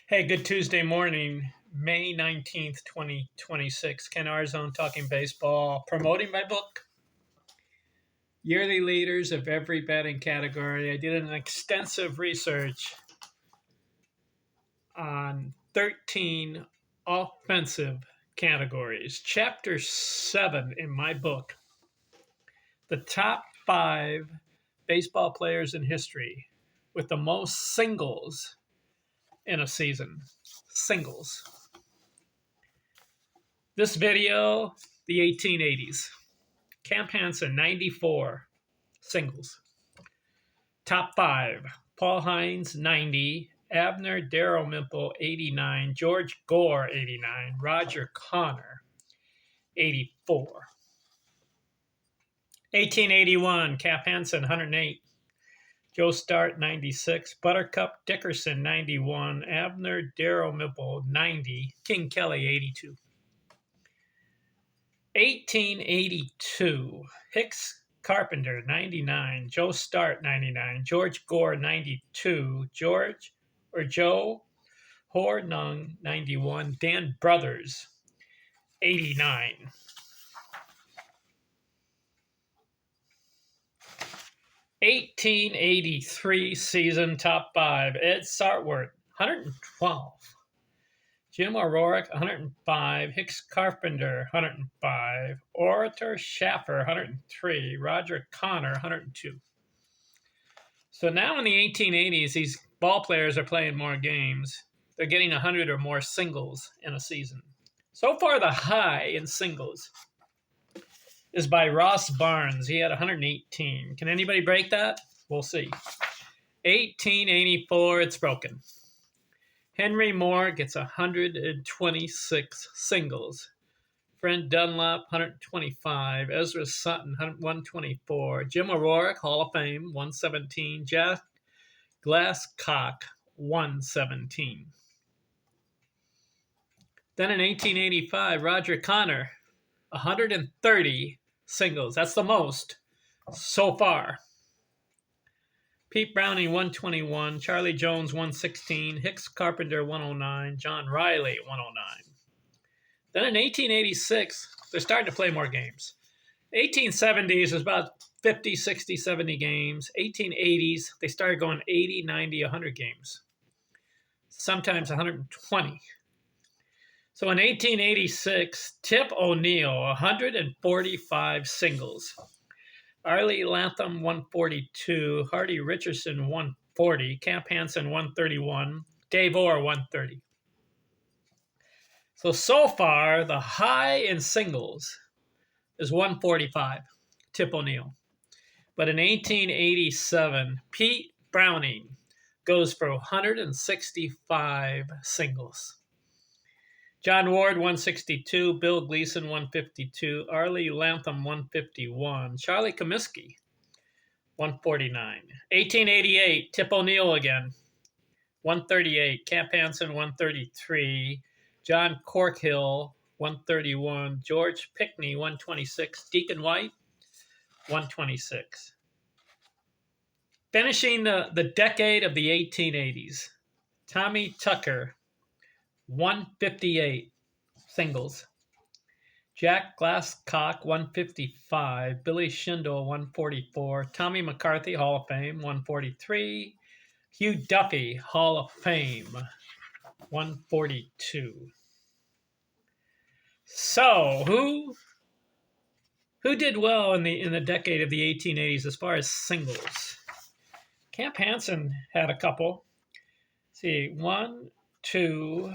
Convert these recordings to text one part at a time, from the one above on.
Hey, good Tuesday morning, May 19th, 2026. Ken Arzone talking baseball, promoting my book, Yearly Leaders of Every Batting Category. I did an extensive research on 13 offensive categories. Chapter 7 in my book, the top 5 baseball players in history with the most singles in a season. Singles. This video, the 1880s. Camp Hansen, 94 singles. Top 5. Paul Hines, 90. Abner Darrell-Mimple, 89. George Gore, 89. Roger Connor, 84. 1881, Cap Hansen, 108. Joe Start, 96. Buttercup Dickerson, 91. Abner Darrell-Mimple, 90. King Kelly, 82. 1882, Hicks Carpenter, 99. Joe Start, 99. George Gore, 92. Joe Hornung, 91. Dan Brothers, 89. 1883 season top 5. Ed Sartworth, 112. Jim O'Rourke, 105. Hicks Carpenter, 105. Orator Schaffer, 103. Roger Connor, 102. So now in the 1880s, these ball players are playing more games. They're getting 100 or more singles in a season. So far, the high in singles is by Ross Barnes. He had 118. Can anybody break that? We'll see. 1884, it's broken. Henry Moore gets 126 singles. Fred Dunlap, 125. Ezra Sutton, 124. Jim O'Rourke, Hall of Fame, 117. Jack Glasscock, 117. Then in 1885, Roger Connor, 130 singles. That's the most so far. Pete Browning, 121. Charlie Jones, 116. Hicks Carpenter, 109. John Riley, 109. Then in 1886, they're starting to play more games. 1870s was about 50, 60, 70 games. 1880s, they started going 80, 90, 100 games. Sometimes 120. So in 1886, Tip O'Neill, 145 singles. Arlie Latham, 142. Hardy Richardson, 140. Camp Hansen, 131. Dave Orr, 130. So far, the high in singles is 145, Tip O'Neill. But in 1887, Pete Browning goes for 165 singles. John Ward, 162. Bill Gleason, 152. Arlie Latham, 151. Charlie Comiskey, 149. 1888, Tip O'Neill again, 138. Camp Hansen, 133. John Corkhill, 131. George Pickney, 126. Deacon White, 126. Finishing the decade of the 1880s, Tommy Tucker, 158 singles. Jack Glasscock, 155. Billy Schindel, 144. Tommy McCarthy, Hall of Fame, 143. Hugh Duffy, Hall of Fame, 142. So who did well in the decade of the 1880s as far as singles? Camp Hansen had a couple. Let's see, 1, 2,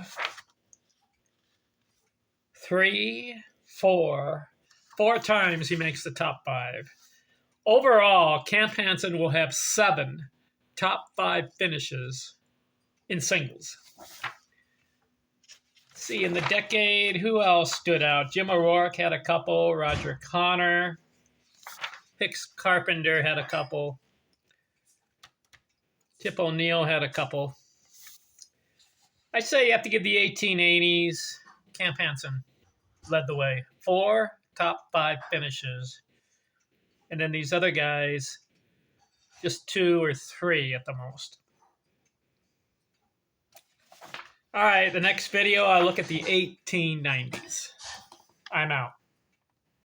3, 4. 4 times he makes the top 5. Overall, Camp Hansen will have 7 top 5 finishes in singles. See, in the decade, who else stood out? Jim O'Rourke had a couple. Roger Connor. Hicks Carpenter had a couple. Tip O'Neill had a couple. I say you have to give the 1880s. Camp Hansen led the way. 4 top 5 finishes. And then these other guys, just 2 or 3 at the most. All right, the next video, I'll look at the 1890s. I'm out.